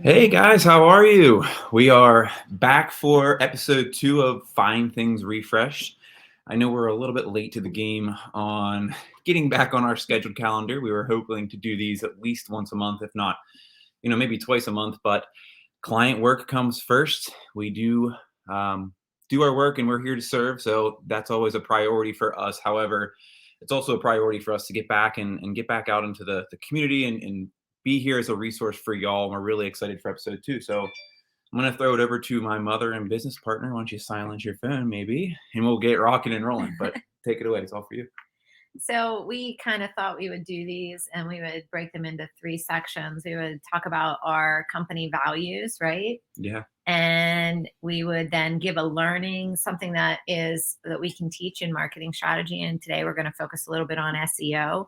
Hey guys, how are you? We are back for episode 2 of Find Things Refreshed. I know we're a little bit late to the game on getting back on our scheduled calendar. We were hoping to do these at least once a month, if not, maybe twice a month. But client work comes first. We do our work, and we're here to serve. So that's always a priority for us. However, it's also a priority for us to get back and get back out into the community and be here as a resource for y'all. And we're really excited for episode 2. So I'm going to throw it over to my mother and business partner. Why don't you silence your phone, maybe, and we'll get rocking and rolling. But take it away. It's all for you. So we kind of thought we would do these and we would break them into 3 sections. We would talk about our company values, right? Yeah. And we would then give a learning, something that we can teach in marketing strategy. And today we're going to focus a little bit on SEO,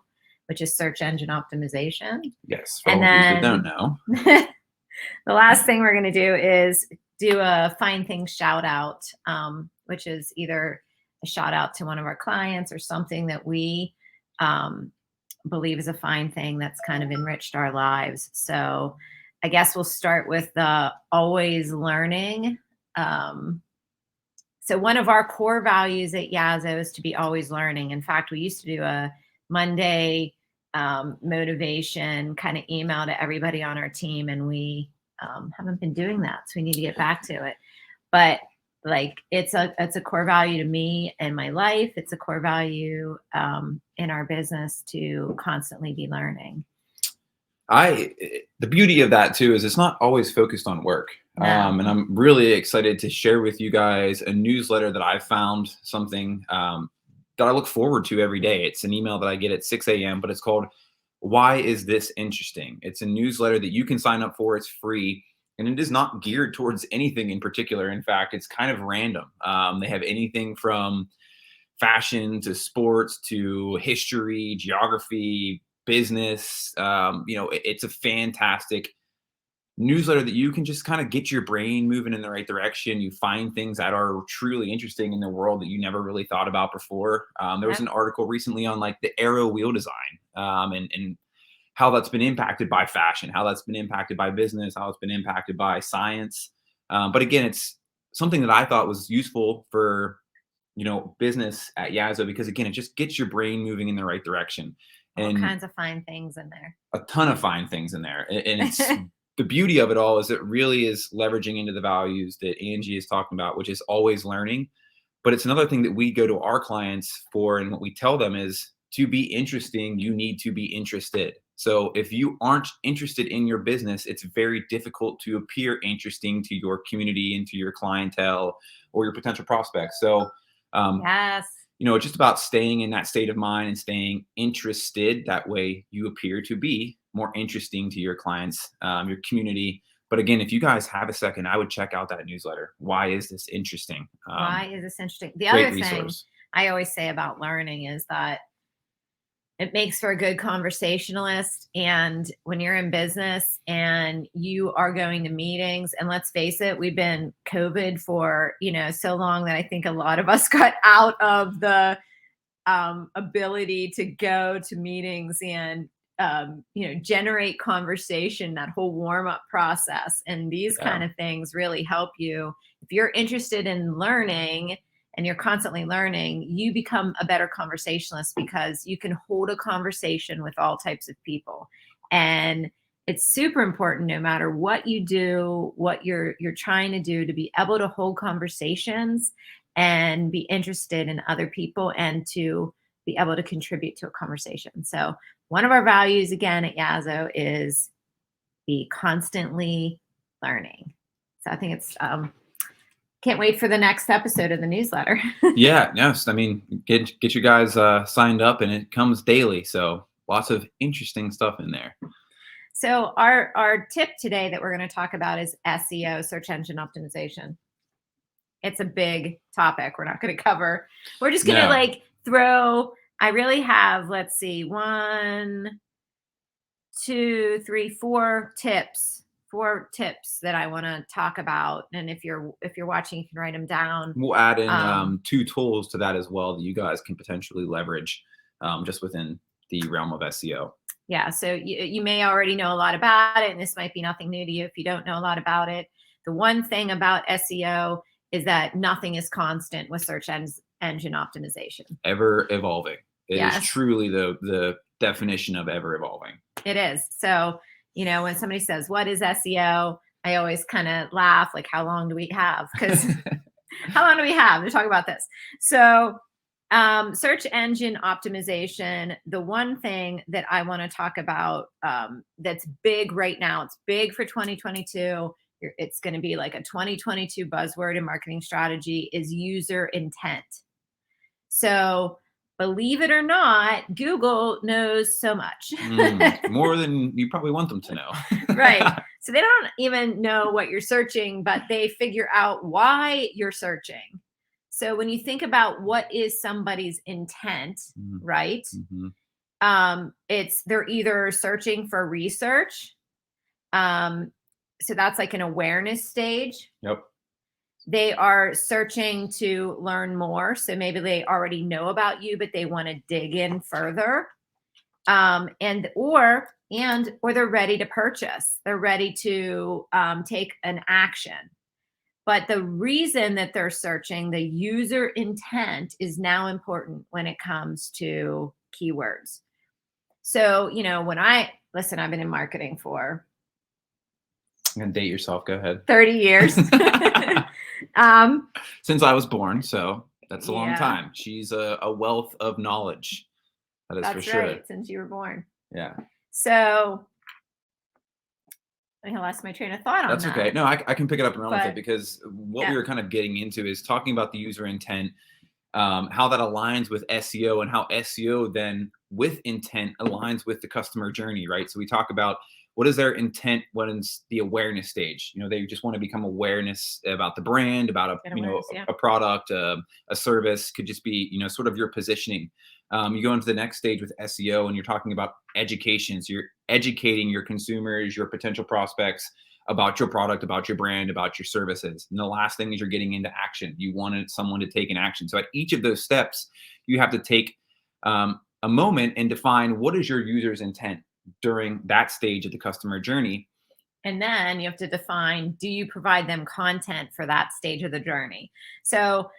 which is search engine optimization. Yes. For all those that don't know. The last thing we're going to do is do a Find Things shout out, which is either a shout out to one of our clients or something that we believe is a fine thing that's kind of enriched our lives. So I guess we'll start with the always learning. So one of our core values at Yazoo is to be always learning. In fact, we used to do a Monday motivation kind of email to everybody on our team, and we haven't been doing that. So we need to get back to it. But like it's a core value to me and my life. It's a core value in our business to constantly be learning. The beauty of that too is it's not always focused on work. No. And I'm really excited to share with you guys a newsletter that I found, something that I look forward to every day. It's an email that I get at 6 a.m., but it's called Why Is This Interesting? It's a newsletter that you can sign up for. It's free. And it is not geared towards anything in particular. In fact, it's kind of random. They have anything from fashion to sports to history, geography, business. It's a fantastic newsletter that you can just kind of get your brain moving in the right direction. You find things that are truly interesting in the world that you never really thought about before. There was an article recently on like the arrow wheel design and how that's been impacted by fashion, how that's been impacted by business, how it's been impacted by science. But again, it's something that I thought was useful for, business at Yazoo, because again, it just gets your brain moving in the right direction. And all kinds of fine things in there. A ton of fine things in there. And it's the beauty of it all is it really is leveraging into the values that Angie is talking about, which is always learning. But it's another thing that we go to our clients for. And what we tell them is, to be interesting, you need to be interested. So if you aren't interested in your business, it's very difficult to appear interesting to your community and to your clientele or your potential prospects. So, yes. It's just about staying in that state of mind and staying interested. That way you appear to be more interesting to your clients, your community. But again, if you guys have a second, I would check out that newsletter. Why is this interesting? Why is this interesting? The other thing I always say about learning is that it makes for a good conversationalist. And when you're in business and you are going to meetings, and let's face it, we've been COVID for, so long that I think a lot of us got out of the ability to go to meetings and, generate conversation, that whole warm-up process. And these kind of things really help you. If you're interested in learning and you're constantly learning, you become a better conversationalist because you can hold a conversation with all types of people. And it's super important, no matter what you do, what you're trying to do, to be able to hold conversations and be interested in other people and to be able to contribute to a conversation. So one of our values, again, at Yazoo is be constantly learning. So I think it's can't wait for the next episode of the newsletter. Yeah, yes. I mean, get you guys signed up, and it comes daily. So lots of interesting stuff in there. So our tip today that we're going to talk about is SEO, search engine optimization. It's a big topic we're not going to cover. We're just going to throw, I really have, let's see, 1, 2, 3, 4 tips. 4 tips that I want to talk about. And if you're watching, you can write them down. We'll add in 2 tools to that as well that you guys can potentially leverage just within the realm of SEO. Yeah. So you may already know a lot about it, and this might be nothing new to you if you don't know a lot about it. The one thing about SEO is that nothing is constant with search engine optimization. Ever evolving. It is Yes. truly the definition of ever evolving. It is. So, when somebody says, what is SEO? I always kind of laugh, like, how long do we have? Because how long do we have to talk about this? So, search engine optimization, the one thing that I want to talk about that's big right now, it's big for 2022. It's going to be like a 2022 buzzword in marketing strategy, is user intent. So, believe it or not, Google knows so much. More than you probably want them to know. Right. So they don't even know what you're searching, but they figure out why you're searching. So when you think about what is somebody's intent, right? They're either searching for research. So that's like an awareness stage. Yep. They are searching to learn more. So maybe they already know about you, but they want to dig in further. Or they're ready to purchase. They're ready to take an action. But the reason that they're searching, the user intent, is now important when it comes to keywords. So, I've been in marketing for... I'm going to date yourself. Go ahead. 30 years. Since I was born. So that's a long time. She's a wealth of knowledge. That's for sure. Right. Since you were born. Yeah. So I lost my train of thought on that. That's okay. No, I can pick it up and run with it, because what we were kind of getting into is talking about the user intent, how that aligns with SEO, and how SEO then with intent aligns with the customer journey, right? So we talk about what is their intent when it's the awareness stage. They just want to become awareness about the brand, about a product, a service, could just be, sort of your positioning. You go into the next stage with SEO and you're talking about education. So you're educating your consumers, your potential prospects, about your product, about your brand, about your services. And the last thing is you're getting into action. You wanted someone to take an action. So at each of those steps, you have to take a moment and define what is your user's intent during that stage of the customer journey. And then you have to define, do you provide them content for that stage of the journey? So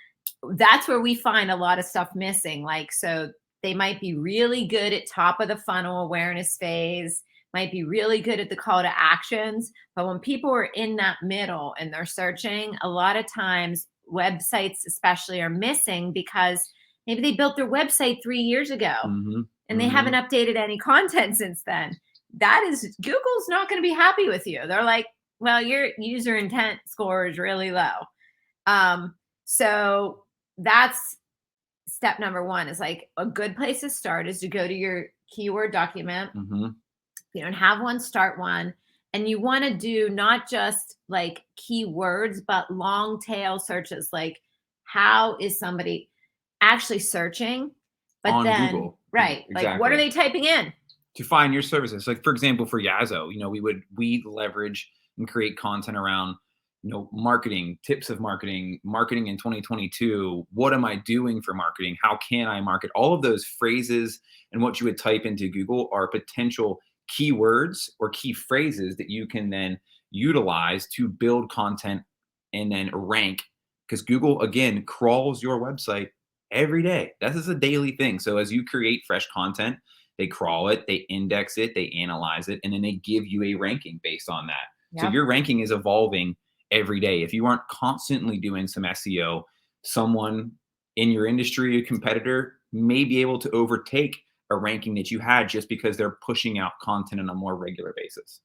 that's where we find a lot of stuff missing. So they might be really good at top of the funnel awareness phase, might be really good at the call to actions. But when people are in that middle and they're searching, a lot of times websites especially are missing, because maybe they built their website 3 years ago and they haven't updated any content since then. Google's not going to be happy with you. They're like, well, your user intent score is really low. So that's step number one, is like a good place to start is to go to your keyword document. If you don't have one, start one. And you want to do not just like keywords, but long tail searches. Like, how is somebody actually searching? But on then, Google. Right. Exactly. Like, what are they typing in? To find your services. Like, for example, for Yazoo, we leverage and create content around, marketing, tips of marketing in 2022. What am I doing for marketing? How can I market? All of those phrases and what you would type into Google are potential keywords or key phrases that you can then utilize to build content and then rank, because Google, again, crawls your website every day. This is a daily thing. So as you create fresh content, they crawl it, they index it, they analyze it, and then they give you a ranking based on that. Yep. So your ranking is evolving every day. If you aren't constantly doing some SEO, someone in your industry, a competitor, may be able to overtake a ranking that you had just because they're pushing out content on a more regular basis.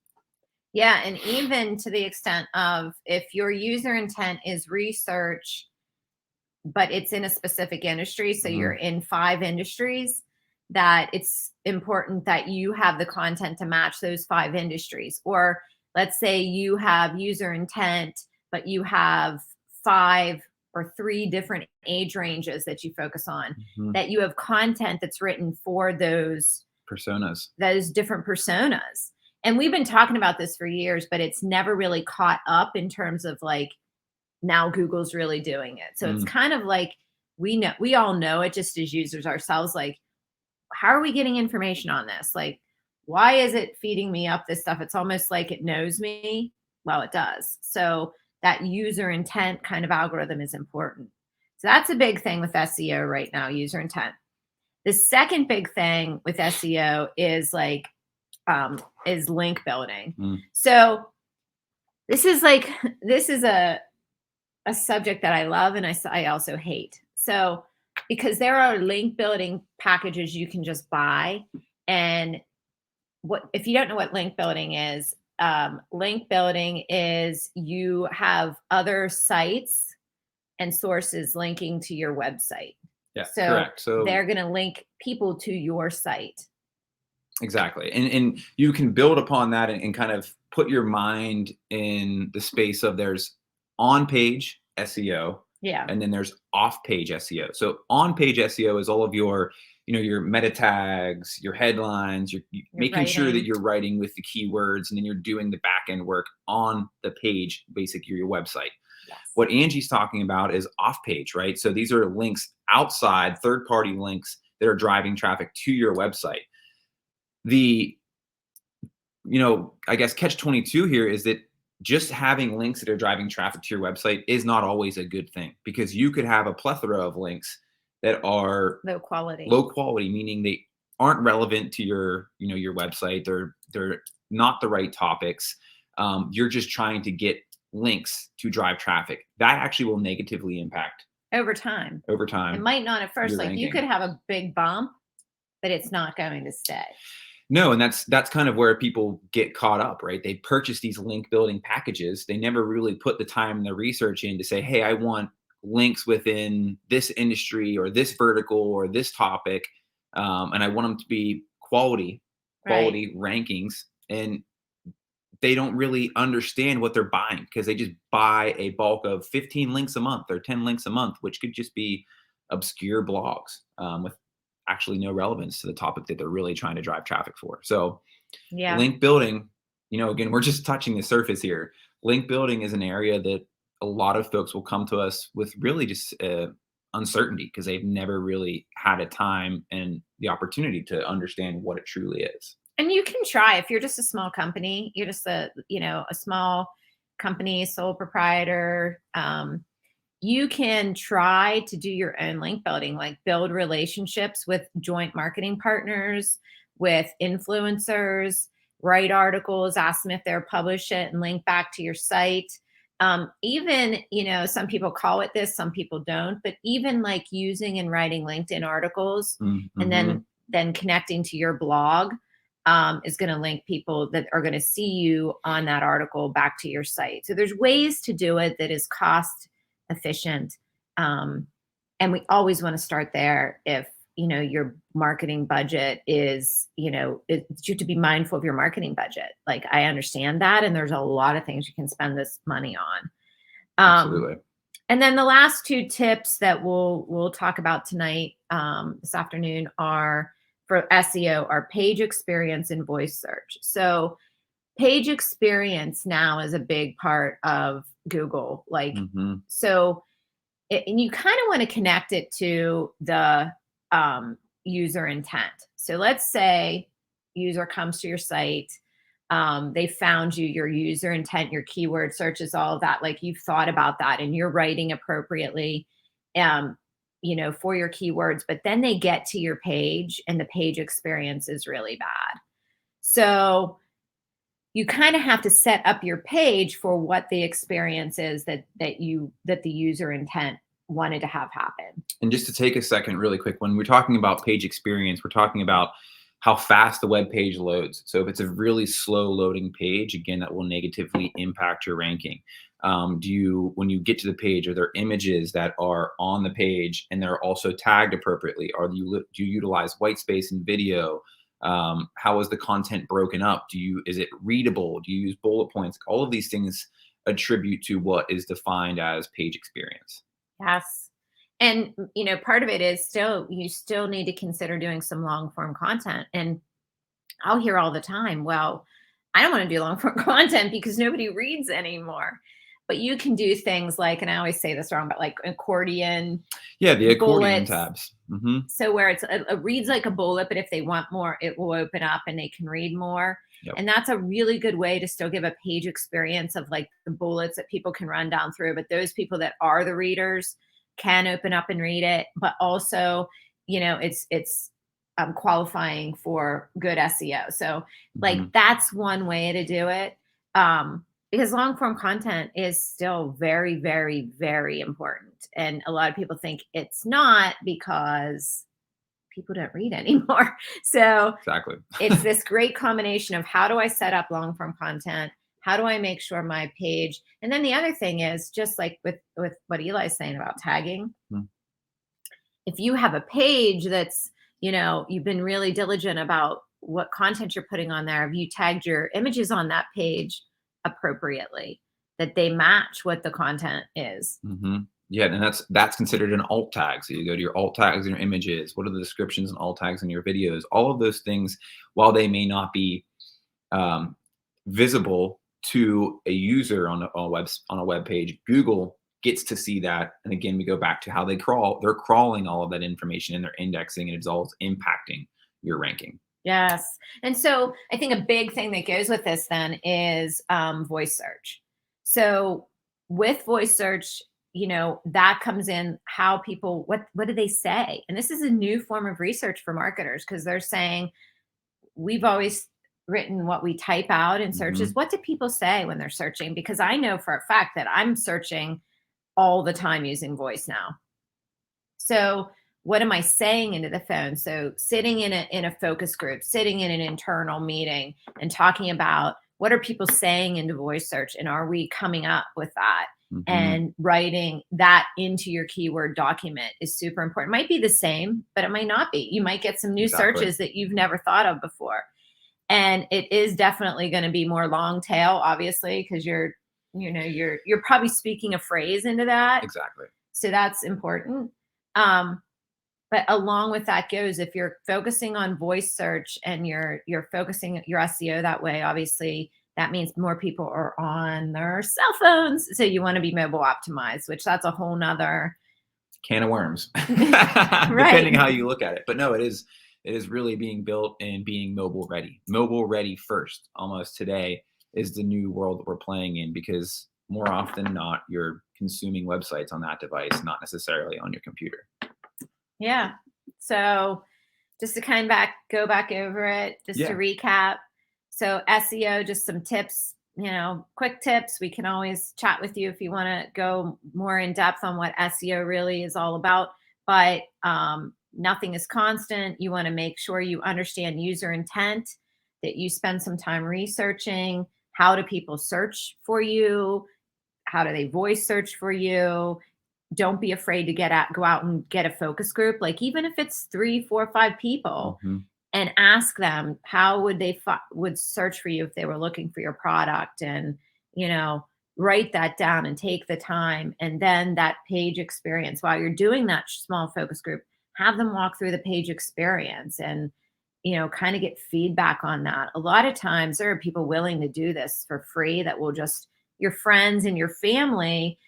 Yeah. And even to the extent of, if your user intent is research, but it's in a specific industry, so you're in 5 industries, that it's important that you have the content to match those 5 industries. Or let's say you have user intent, but you have 5 or 3 different age ranges that you focus on, that you have content that's written for those personas, those different personas. And we've been talking about this for years, but it's never really caught up in terms of like, now Google's really doing it. So it's kind of like, we all know it just as users ourselves, like, how are we getting information on this? Like, why is it feeding me up this stuff? It's almost like it knows me. Well, it does. So that user intent kind of algorithm is important. So that's a big thing with SEO right now, user intent. The second big thing with SEO is is link building. So this is a subject that I love and I also hate. So because there are link building packages you can just buy, and if you don't know what link building is you have other sites and sources linking to your website. Yeah, correct. So they're going to link people to your site. Exactly. And you can build upon that and kind of put your mind in the space of there's on-page SEO. Yeah. And then there's off-page SEO. So on-page SEO is all of your, your meta tags, your headlines, you're making sure that you're writing with the keywords, and then you're doing the back-end work on the page, basically your website. Yes. What Angie's talking about is off-page, right? So these are links outside, third-party links that are driving traffic to your website. The, I guess catch-22 here is that just having links that are driving traffic to your website is not always a good thing, because you could have a plethora of links that are low quality, meaning they aren't relevant to your, your website. They're not the right topics. You're just trying to get links to drive traffic. That actually will negatively impact over time. It might not at first. Like you could have a big bump, but it's not going to stay. No, and that's kind of where people get caught up, right? They purchase these link building packages. They never really put the time and the research in to say, hey, I want links within this industry or this vertical or this topic, and I want them to be quality rankings. And they don't really understand what they're buying, because they just buy a bulk of 15 links a month or 10 links a month, which could just be obscure blogs with actually no relevance to the topic that they're really trying to drive traffic for. So yeah, link building, again, we're just touching the surface here. Link building is an area that a lot of folks will come to us with really just uncertainty, because they've never really had a time and the opportunity to understand what it truly is. And you can try, if you're just a small company, you're just a small company, sole proprietor, you can try to do your own link building, like build relationships with joint marketing partners, with influencers, write articles, ask them if they'll publish it and link back to your site. Even, some people call it this, some people don't, but even like using and writing LinkedIn articles and then connecting to your blog is going to link people that are going to see you on that article back to your site. So there's ways to do it that is cost efficient. And we always want to start there. If, your marketing budget is, you have to be mindful of your marketing budget. Like, I understand that. And there's a lot of things you can spend this money on. Absolutely. And then the last two tips that we'll talk about tonight, this afternoon, are for SEO are page experience and voice search. So page experience now is a big part of Google. So, and you kind of want to connect it to the user intent. So let's say user comes to your site, they found you, your user intent, your keyword searches, all of that. Like, you've thought about that and you're writing appropriately, for your keywords, but then they get to your page and the page experience is really bad. So you kind of have to set up your page for what the experience is that the user intent wanted to have happen. And just to take a second really quick, when we're talking about page experience, we're talking about how fast the web page loads. So if it's a really slow loading page, again, that will negatively impact your ranking. When you get to the page, are there images that are on the page and they're also tagged appropriately? Do you utilize white space in video? How is the content broken up? Is it readable? Do you use bullet points? All of these things attribute to what is defined as page experience. Yes. And, part of it is you still need to consider doing some long form content. And I'll hear all the time, well, I don't want to do long form content because nobody reads anymore. but you can do things like, and I always say this wrong, but like accordion. Yeah, the accordion bullets. tabs. So where it reads like a bullet, but if they want more, it will open up and they can read more. Yep. And that's a really good way to still give a page experience of like the bullets that people can run down through. But those people that are the readers can open up and read it. But also, you know, it's qualifying for good SEO. So like that's one way to do it. Because long form content is still very, very, very important. And a lot of people think it's not because people don't read anymore. So exactly. It's this great combination of how do I set up long form content? How do I make sure my page? And then the other thing is just like with what Eli's saying about tagging. If you have a page that's, you know, you've been really diligent about what content you're putting on there, have you tagged your images on that page appropriately, that they match what the content is? Yeah, and that's considered an alt tag. So you go to your alt tags and your images. What are the descriptions and alt tags in your videos? All of those things, while they may not be visible to a user on a web page, Google gets to see that. And again, we go back to how they crawl. They're crawling all of that information and they're indexing, and it's all impacting your ranking. Yes. And so I think a big thing that goes with this then is voice search. So with voice search, you know, that comes in how people, what do they say? And this is a new form of research for marketers, because they're saying, we've always written what we type out in searches. What do people say when they're searching? Because I know for a fact that I'm searching all the time using voice now. So what am I saying into the phone? So sitting in a focus group, sitting in an internal meeting and talking about what are people saying into voice search, and are we coming up with that? And writing that into your keyword document is super important. It might be the same, but it might not be. You might get some new searches that you've never thought of before. And it is definitely going to be more long tail, obviously, because you're probably speaking a phrase into that. Exactly. So that's important. But along with that goes, if you're focusing on voice search and you're focusing your SEO that way, obviously that means more people are on their cell phones. So you want to be mobile optimized, which that's a whole nother can of worms, depending how you look at it. But no, it is really being built and being mobile ready first. Almost today is the new world that we're playing in, because more often than not, you're consuming websites on that device, not necessarily on your computer. Yeah. So just to go back over it, just to recap. So SEO, just some tips, quick tips. We can always chat with you if you want to go more in depth on what SEO really is all about, but nothing is constant. You want to make sure you understand user intent, that you spend some time researching how do people search for you, how do they voice search for you. Don't be afraid to go out and get a focus group, like even if it's 3, 4, 5 people, and ask them how would they would search for you if they were looking for your product, and write that down and take the time. And then that page experience, while you're doing that small focus group, have them walk through the page experience and kind of get feedback on that. A lot of times there are people willing to do this for free that will just, your friends and your family,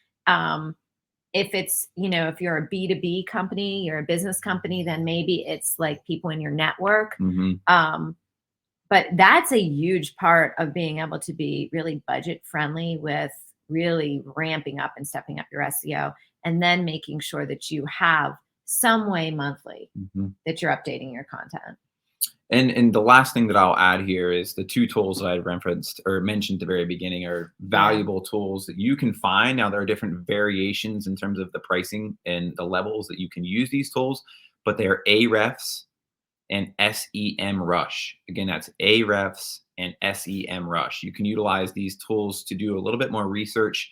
if it's, if you're a B2B company, you're a business company, then maybe it's like people in your network. But that's a huge part of being able to be really budget friendly with really ramping up and stepping up your SEO, and then making sure that you have some way monthly that you're updating your content. And the last thing that I'll add here is the 2 tools that I referenced or mentioned at the very beginning are valuable tools that you can find. Now, there are different variations in terms of the pricing and the levels that you can use these tools, but they are Ahrefs and SEMrush. Again, that's Ahrefs and SEMrush. You can utilize these tools to do a little bit more research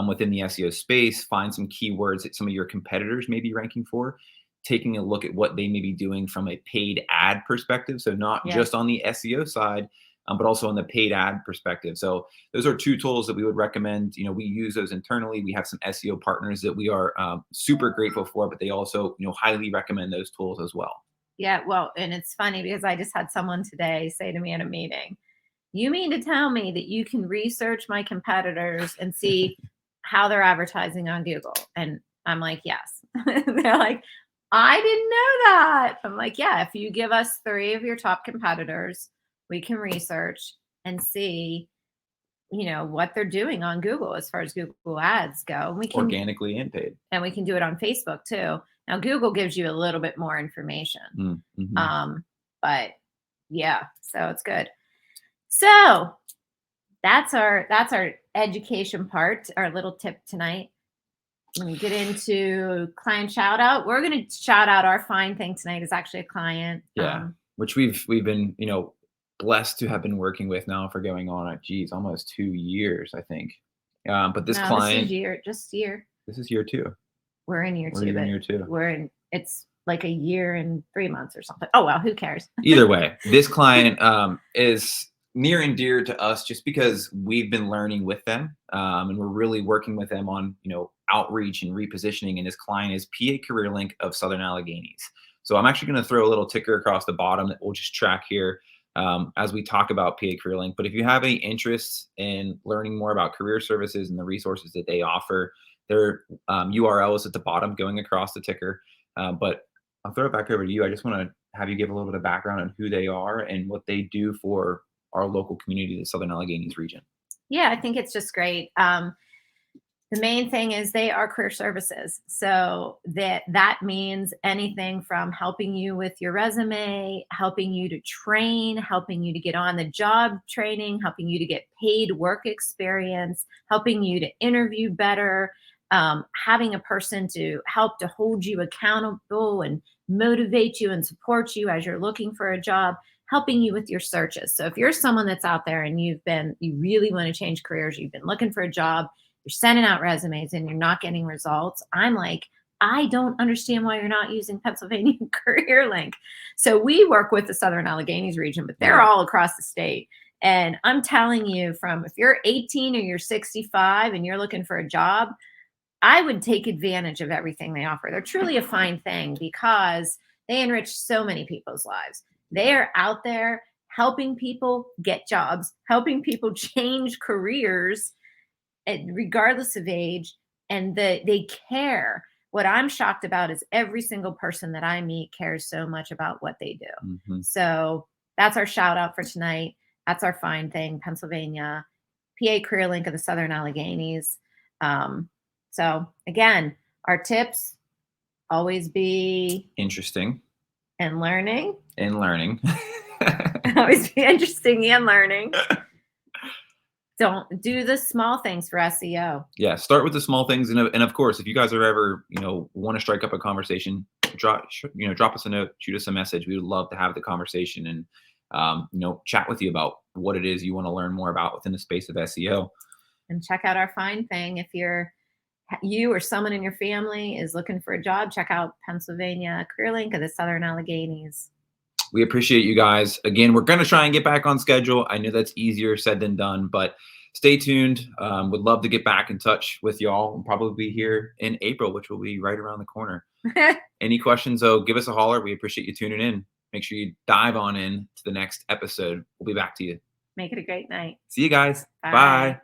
within the SEO space, find some keywords that some of your competitors may be ranking for, taking a look at what they may be doing from a paid ad perspective. So not just on the SEO side, but also on the paid ad perspective. So those are 2 tools that we would recommend. We use those internally. We have some SEO partners that we are super grateful for, but they also, highly recommend those tools as well. Yeah. Well, and it's funny because I just had someone today say to me in a meeting, you mean to tell me that you can research my competitors and see how they're advertising on Google. And I'm like, yes. They're like, I didn't know that. I'm like, yeah, if you give us 3 of your top competitors, we can research and see, what they're doing on Google as far as Google ads go. And we can organically and paid. And we can do it on Facebook too. Now Google gives you a little bit more information. Mm-hmm. But yeah, so it's good. So that's our education part, our little tip tonight. When we get into client shout out, we're going to shout out our fine thing tonight is actually a client. Yeah. Which we've been, blessed to have been working with now for going on, almost 2 years, I think. But this client, this is year. This is year 2. We're in year 2. We're in year 2. It's like a year and 3 months or something. Oh, well, who cares? Either way, this client is near and dear to us just because we've been learning with them. And we're really working with them on, outreach and repositioning. And this client is PA Careerlink of Southern Alleghenies. So I'm actually going to throw a little ticker across the bottom that we'll just track here as we talk about PA Careerlink. But if you have any interest in learning more about career services and the resources that they offer, their URL is at the bottom going across the ticker. But I'll throw it back over to you. I just want to have you give a little bit of background on who they are and what they do for our local community, the Southern Alleghenies region. Yeah, I think it's just great. The main thing is they are career services. So that means anything from helping you with your resume, helping you to train, helping you to get on the job training, helping you to get paid work experience, helping you to interview better, having a person to help to hold you accountable and motivate you and support you as you're looking for a job, helping you with your searches. So if you're someone that's out there and you really want to change careers, you've been looking for a job, you're sending out resumes and you're not getting results, I'm like, I don't understand why you're not using Pennsylvania Careerlink. So we work with the Southern Alleghenies region, but they're all across the state. And I'm telling you, from if you're 18 or you're 65 and you're looking for a job, I would take advantage of everything they offer. They're truly a fine thing because they enrich so many people's lives. They are out there helping people get jobs, helping people change careers regardless of age, and they care. What I'm shocked about is every single person that I meet cares so much about what they do. Mm-hmm. So that's our shout out for tonight. That's our fine thing, Pennsylvania, PA Careerlink of the Southern Alleghenies. So again, our tips, always be interesting and learning. Always be interesting and learning. Don't do the small things for SEO. Yeah, start with the small things, and of course, if you guys are ever want to strike up a conversation, drop us a note, shoot us a message. We would love to have the conversation and chat with you about what it is you want to learn more about within the space of SEO. And check out our fine thing. If you or someone in your family is looking for a job, check out Pennsylvania Careerlink of the Southern Alleghenies. We appreciate you guys. Again, we're going to try and get back on schedule. I know that's easier said than done, but stay tuned. Would love to get back in touch with y'all. We'll probably be here in April, which will be right around the corner. Any questions, though, give us a holler. We appreciate you tuning in. Make sure you dive on in to the next episode. We'll be back to you. Make it a great night. See you guys. Bye.